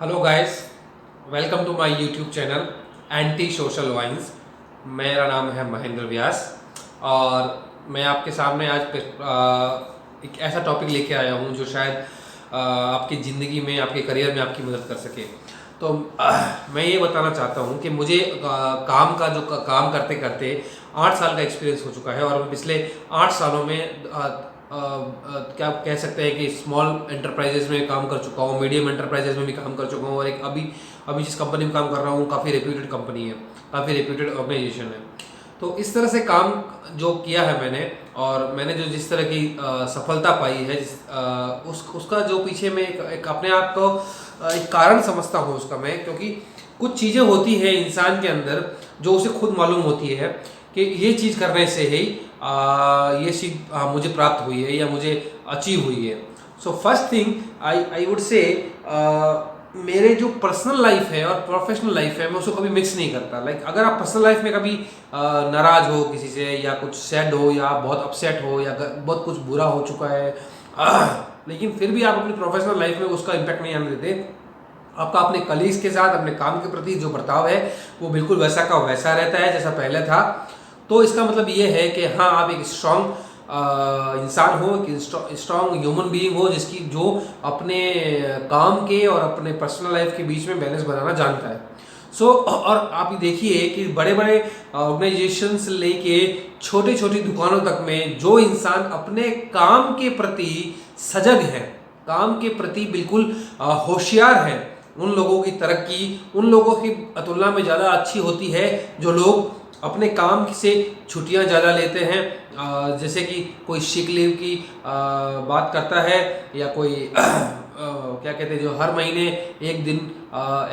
Hello guys, welcome to my YouTube channel anti social vines. मेरा नाम है महेंद्र व्यास और मैं आपके सामने आज एक ऐसा टॉपिक लेके आया हूँ जो शायद आपकी ज़िंदगी में, आपके करियर में आपकी मदद कर सके। तो मैं ये बताना चाहता हूँ कि मुझे काम करते करते 8 साल का एक्सपीरियंस हो चुका है और मैं पिछले 8 सालों में क्या कह सकते हैं कि स्मॉल एंटरप्राइजेज में काम कर चुका हूँ, मीडियम एंटरप्राइजेज में भी काम कर चुका हूँ और एक अभी अभी जिस कंपनी में काम कर रहा हूँ काफ़ी रेप्यूटेड कंपनी है, काफ़ी रेप्यूटेड ऑर्गेनाइजेशन है। तो इस तरह से काम जो किया है मैंने और मैंने जो जिस तरह की सफलता पाई है उसका जो पीछे में एक अपने आप को एक कारण समझता हूँ उसका मैं, क्योंकि कुछ चीज़ें होती है इंसान के अंदर जो उसे खुद मालूम होती है कि ये चीज़ करने से ही ये चीज़ मुझे प्राप्त हुई है या मुझे अचीव हुई है। So first thing I would say मेरे जो पर्सनल लाइफ है और प्रोफेशनल लाइफ है मैं उसको कभी मिक्स नहीं करता। लाइक अगर आप पर्सनल लाइफ में कभी नाराज हो किसी से या कुछ सैड हो या बहुत अपसेट हो या बहुत कुछ बुरा हो चुका है लेकिन फिर भी आप अपनी प्रोफेशनल लाइफ में उसका इम्पैक्ट नहीं आने देते, आपका अपने कलीग्स के साथ अपने काम के प्रति जो बर्ताव है वो बिल्कुल वैसा का वैसा रहता है जैसा पहले था। तो इसका मतलब ये है कि हाँ, आप एक स्ट्रांग इंसान हो, एक स्ट्रांग ह्यूमन बीइंग हो जिसकी जो अपने काम के और अपने पर्सनल लाइफ के बीच में बैलेंस बनाना जानता है। और आप ये देखिए कि बड़े बड़े ऑर्गेनाइजेशन से लेके छोटे छोटी दुकानों तक में जो इंसान अपने काम के प्रति सजग है, काम के प्रति बिल्कुल होशियार है, उन लोगों की तरक्की उन लोगों की तुलना में ज़्यादा अच्छी होती है जो लोग अपने काम से छुट्टियां ज़्यादा लेते हैं। जैसे कि कोई सिक लीव की बात करता है या कोई क्या कहते हैं जो हर महीने एक दिन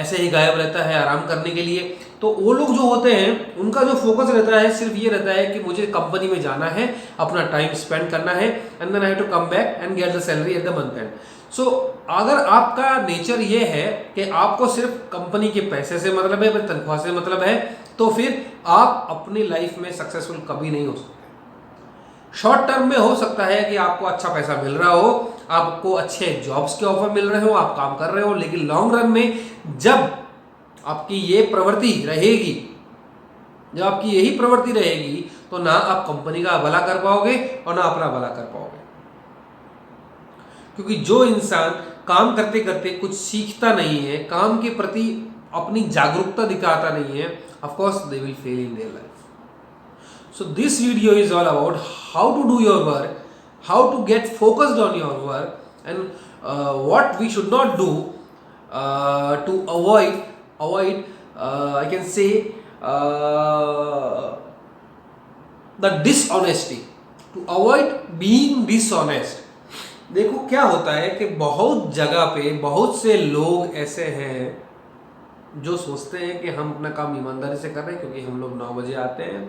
ऐसे ही गायब रहता है आराम करने के लिए। तो वो लोग जो होते हैं उनका जो फोकस रहता है सिर्फ ये रहता है कि मुझे कंपनी में जाना है, अपना टाइम स्पेंड करना है and then I have to come back and get the salary at the month end. So अगर आपका नेचर ये है कि आपको सिर्फ कंपनी के पैसे से मतलब है, अपनी तनख्वाह से मतलब है, तो फिर आप अपनी लाइफ में सक्सेसफुल कभी नहीं हो सकते। शॉर्ट टर्म में हो सकता है कि आपको अच्छा पैसा मिल रहा हो, आपको अच्छे जॉब्स के ऑफर मिल रहे हो, आप काम कर रहे हो, लेकिन लॉन्ग रन में जब आपकी ये प्रवृत्ति रहेगी, जब आपकी यही प्रवृत्ति रहेगी तो ना आप कंपनी का भला कर पाओगे और ना अपना भला कर पाओगे। क्योंकि जो इंसान काम करते करते कुछ सीखता नहीं है, काम के प्रति अपनी जागरूकता दिखाता नहीं है, of course they will fail in their life. So this video is all about how to do your work, how to get focused on your work, and what we should not do to avoid I can say the dishonesty, to avoid being dishonest. देखो क्या होता है कि बहुत जगह पे बहुत से लोग ऐसे हैं जो सोचते हैं कि हम अपना काम ईमानदारी से कर रहे हैं, क्योंकि हम लोग 9 बजे आते हैं,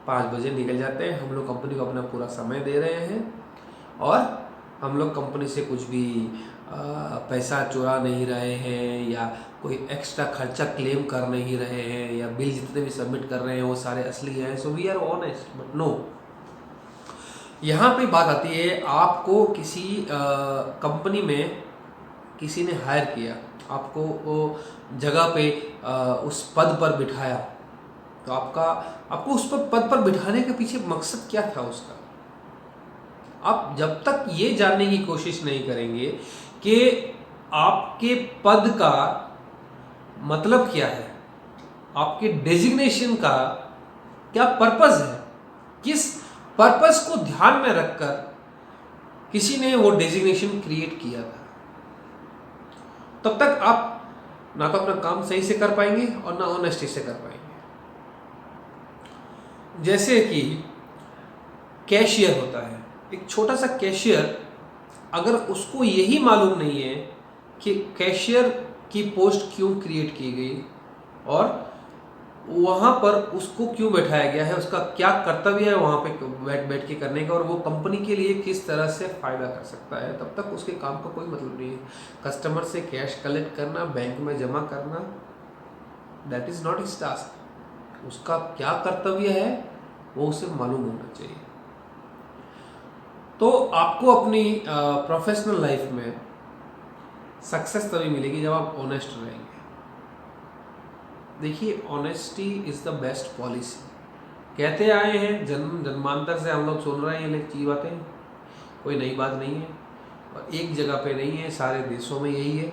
5 बजे निकल जाते हैं, हम लोग कंपनी को अपना पूरा समय दे रहे हैं और हम लोग कंपनी से कुछ भी पैसा चुरा नहीं रहे हैं या कोई एक्स्ट्रा खर्चा क्लेम कर नहीं रहे हैं या बिल जितने भी सबमिट कर रहे हैं वो सारे असली हैं। So we are honest, but no, यहाँ पे बात आती है आपको किसी कंपनी में किसी ने हायर किया, आपको वो जगह पे उस पद पर बिठाया, तो आपको उस पद पर बिठाने के पीछे मकसद क्या था उसका। आप जब तक ये जानने की कोशिश नहीं करेंगे कि आपके पद का मतलब क्या है, आपके डेजिग्नेशन का क्या पर्पस है, किस पर्पस को ध्यान में रखकर किसी ने वो डेजिग्नेशन क्रिएट किया था, तब तक आप ना तो अपना काम सही से कर पाएंगे और ना ऑनेस्टी से कर पाएंगे। जैसे कि कैशियर होता है, एक छोटा सा कैशियर, अगर उसको यही मालूम नहीं है कि कैशियर की पोस्ट क्यों क्रिएट की गई और वहाँ पर उसको क्यों बैठाया गया है, उसका क्या कर्तव्य है वहाँ पे बैठ के करने का और वो कंपनी के लिए किस तरह से फ़ायदा कर सकता है, तब तक उसके काम का कोई मतलब नहीं है। कस्टमर से कैश कलेक्ट करना, बैंक में जमा करना, that is not his task. उसका क्या कर्तव्य है वो उसे मालूम होना चाहिए। तो आपको अपनी प्रोफेशनल लाइफ में सक्सेस तभी मिलेगी जब आप ऑनेस्ट रहेंगे। देखिए, honesty is the best policy. कहते आए हैं, जन्म जन्मांतर से हम लोग सुन रहे हैं ये चीज बातें, कोई नई बात नहीं है और एक जगह पे नहीं है, सारे देशों में यही है।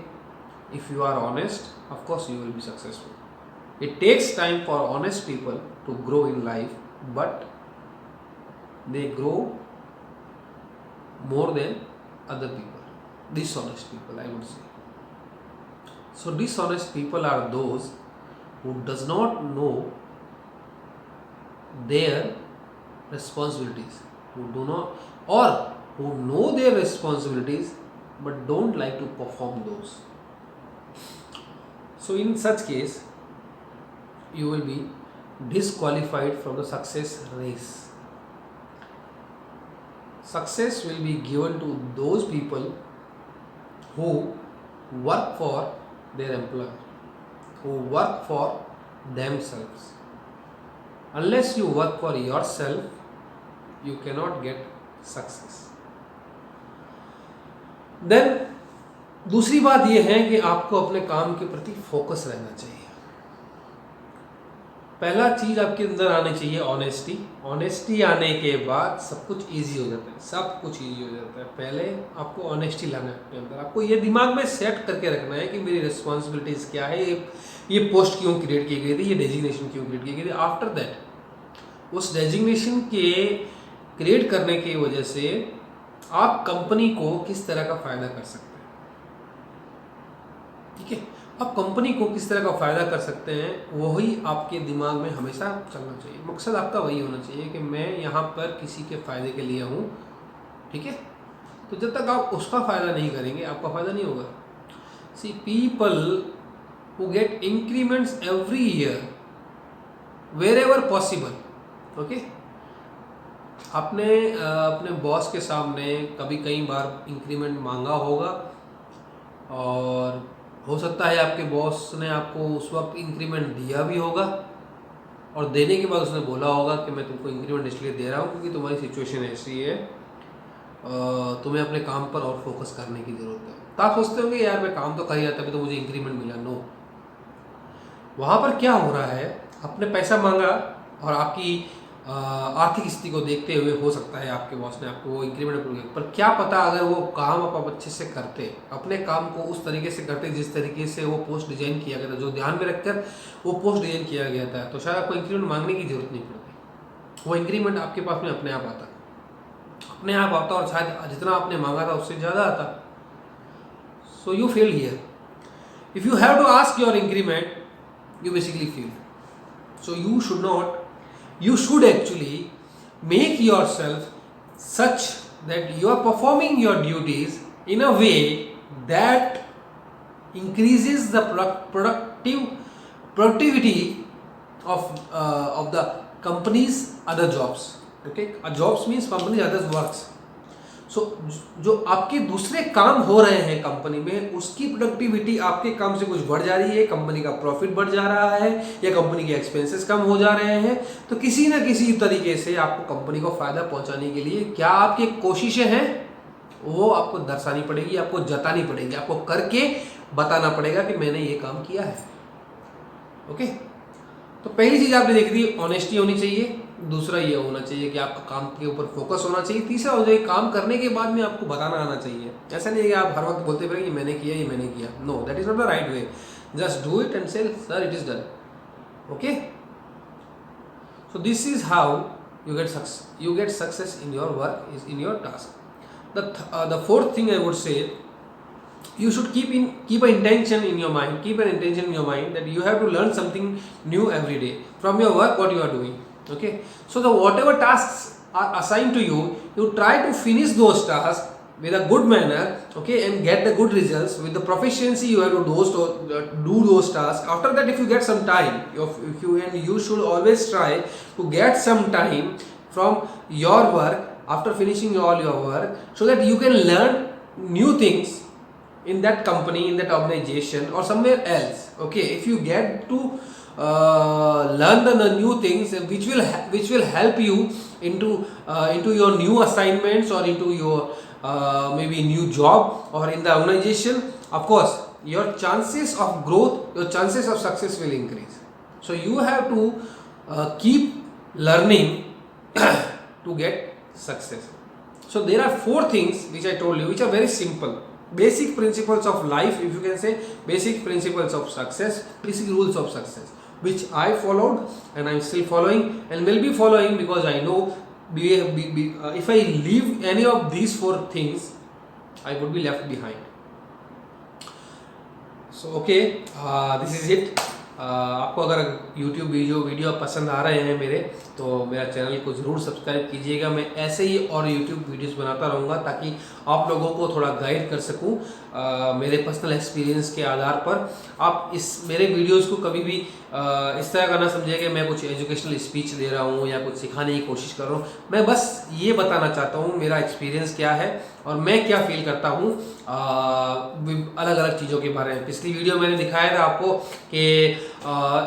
If you are honest, of course you will be successful. It takes time for honest people to grow in life, but they grow more than other people, dishonest people, I would say. So dishonest people are those who does not know their responsibilities, who do not, or who know their responsibilities but don't like to perform those. So in such case, you will be disqualified from the success race. Success will be given to those people who work for their employer, who work for themselves. Unless you work for yourself, you cannot get success. Then दूसरी बात यह है कि आपको अपने काम के प्रति फोकस रहना चाहिए। पहला चीज आपके अंदर आनी चाहिए ऑनेस्टी। ऑनेस्टी आने के बाद सब कुछ इजी हो जाता है, सब कुछ इजी हो जाता है। पहले आपको ऑनेस्टी लाना है अपने अंदर, आपको ये दिमाग में सेट करके रखना है कि मेरी रिस्पॉन्सिबिलिटीज़ क्या है, ये पोस्ट क्यों क्रिएट की गई थी, ये डेजिग्नेशन क्यों क्रिएट की गई थी। आफ्टर दैट उस डेजिग्नेशन के क्रिएट करने की वजह से आप कंपनी को किस तरह का फ़ायदा कर सकते हैं, ठीक है। आप कंपनी को किस तरह का फ़ायदा कर सकते हैं, वही आपके दिमाग में हमेशा चलना चाहिए। मकसद आपका वही होना चाहिए कि मैं यहाँ पर किसी के फ़ायदे के लिए हूँ, ठीक है। तो जब तक आप उसका फ़ायदा नहीं करेंगे, आपका फ़ायदा नहीं होगा। See people who get increments every year wherever possible, okay. आपने अपने बॉस के सामने कभी कई बार इंक्रीमेंट मांगा होगा और हो सकता है आपके बॉस ने आपको उस वक्त इंक्रीमेंट दिया भी होगा और देने के बाद उसने बोला होगा कि मैं तुमको इंक्रीमेंट इसलिए दे रहा हूँ क्योंकि तुम्हारी सिचुएशन ऐसी है, तुम्हें अपने काम पर और फोकस करने की ज़रूरत है। तो आप सोचते होंगे यार मैं काम तो कर ही रहा था, अभी तो मुझे इंक्रीमेंट मिला। नो, वहाँ पर क्या हो रहा है, आपने पैसा मांगा और आपकी आर्थिक स्थिति को देखते हुए हो सकता है आपके बॉस ने आपको वो इंक्रीमेंट अप्रूव किया, पर क्या पता अगर वो काम आप अच्छे से करते, अपने काम को उस तरीके से करते जिस तरीके से वो पोस्ट डिजाइन किया गया था, जो ध्यान में रखकर वो पोस्ट डिजाइन किया गया था, तो शायद आपको इंक्रीमेंट मांगने की जरूरत नहीं पड़ती। वो इंक्रीमेंट आपके पास में अपने आप आता और शायद जितना आपने मांगा था उससे ज़्यादा आता। So you fail here. If you have to ask your increment, you basically fail. So you should actually make yourself such that you are performing your duties in a way that increases the productivity of the company's other jobs. Okay, jobs means company's other works. सो जो आपके दूसरे काम हो रहे हैं company में, उसकी productivity आपके काम से कुछ बढ़ जा रही है, कंपनी का प्रॉफिट बढ़ जा रहा है या कंपनी के एक्सपेंसेस कम हो जा रहे हैं, तो किसी ना किसी तरीके से आपको कंपनी को फ़ायदा पहुंचाने के लिए क्या आपकी कोशिशें हैं, वो आपको दर्शानी पड़ेगी, आपको जतानी पड़ेगी, आपको करके बताना पड़ेगा कि मैंने ये काम किया है। ओके, तो पहली चीज़ आपने देख दी, ऑनेस्टी होनी चाहिए। दूसरा ये होना चाहिए कि आपका काम के ऊपर फोकस होना चाहिए। तीसरा हो जाए, काम करने के बाद में आपको बताना आना चाहिए। ऐसा नहीं है कि आप हर वक्त बोलते रहे ये मैंने किया, ये मैंने किया। No, that is not the right way. Just do it and say sir it is done. Okay, so this is how you get success in your work, is in your task. The fourth thing I would say, you should keep an intention in your mind that you have to learn something new every day from your work, what you are doing. Okay, so the whatever tasks are assigned to you, you try to finish those tasks with a good manner, okay, and get the good results with the proficiency you have to do those tasks. After that, if you get some time, you should always try to get some time from your work after finishing all your work, so that you can learn new things in that company, in that organization, or somewhere else. Okay, if you get to learn the new things which will help you into your new assignments or into your maybe new job or in the organization, of course your chances of growth, your chances of success will increase. So you have to keep learning to get success. So there are 4 things which I told you, which are very simple, basic principles of life, if you can say, basic principles of success, basic rules of success, which I followed and I'm still following and will be following, because I know if I leave any of these 4 things, I would be left behind. So okay, this is it. आपको अगर YouTube video पसंद आ रहे हैं मेरे, तो मेरा channel को ज़रूर सब्सक्राइब कीजिएगा। मैं ऐसे ही और YouTube वीडियोस बनाता रहूँगा ताकि आप लोगों को थोड़ा गाइड कर सकूँ मेरे पर्सनल एक्सपीरियंस के आधार पर। आप इस मेरे वीडियोस को कभी भी इस तरह का ना समझिए कि मैं कुछ एजुकेशनल स्पीच दे रहा हूँ या कुछ सिखाने की कोशिश कर रहा हूँ। मैं बस ये बताना चाहता हूँ मेरा एक्सपीरियंस क्या है और मैं क्या फील करता हूँ अलग अलग चीज़ों के बारे में। पिछली वीडियो मैंने दिखाया था आपको कि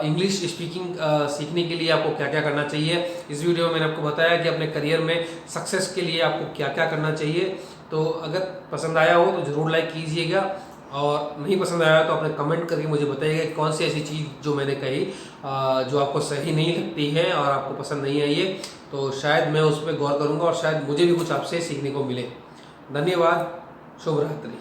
इंग्लिश स्पीकिंग सीखने के लिए आपको क्या क्या करना चाहिए। इस वीडियो में मैंने आपको बताया कि अपने करियर में सक्सेस के लिए आपको क्या क्या करना चाहिए। तो अगर पसंद आया हो तो ज़रूर लाइक कीजिएगा, और नहीं पसंद आया तो अपने कमेंट करके मुझे बताइएगा कि कौन सी ऐसी चीज़ जो मैंने कही जो आपको सही नहीं लगती है और आपको पसंद नहीं आई है, तो शायद मैं उस पर गौर करूँगा और शायद मुझे भी कुछ आपसे सीखने को मिले। धन्यवाद, शुभ रात्रि।